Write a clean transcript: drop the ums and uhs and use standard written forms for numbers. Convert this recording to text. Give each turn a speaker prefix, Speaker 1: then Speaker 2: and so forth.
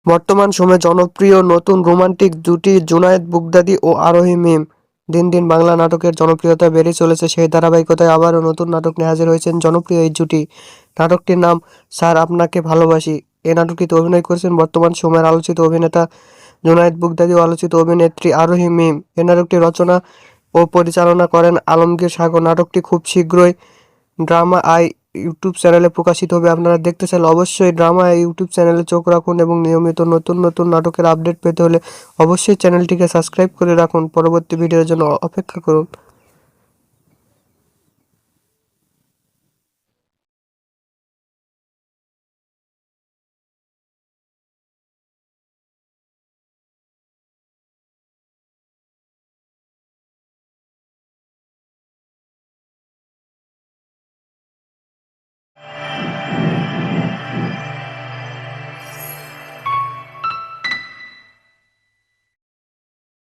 Speaker 1: বর্তমান সময়ে জনপ্রিয় নতুন রোমান্টিক জুটি জুনায়েদ বুগদাদি ও আরোহী মিম। দিন দিন বাংলা নাটকের জনপ্রিয়তা বেড়েই চলেছে। সেই ধারাবাহিকতায় আবারও নতুন নাটক নিয়ে হাজির হয়েছেন জনপ্রিয় এই জুটি। নাটকটির নাম স্যার আপনাকে ভালোবাসি। এই নাটকটিতে অভিনয় করেছেন বর্তমান সময়ের আলোচিত অভিনেতা জুনায়েদ বুগদাদি ও আলোচিত অভিনেত্রী আরোহী মিম। এই নাটকটি রচনা ও পরিচালনা করেন আলমগীর সাগর। নাটকটি খুব শীঘ্রই ড্রামা আই ইউটিউব চ্যানেলে প্রকাশিত হবে। আপনারা দেখতে চাইলে অবশ্যই ড্রামা আই ইউটিউব চ্যানেলে চোখ রাখুন এবং নিয়মিত নতুন নতুন নাটকের আপডেট পেতে হলে অবশ্যই চ্যানেলটিকে সাবস্ক্রাইব করে রাখুন। পরবর্তী ভিডিওর জন্য অপেক্ষা করুন।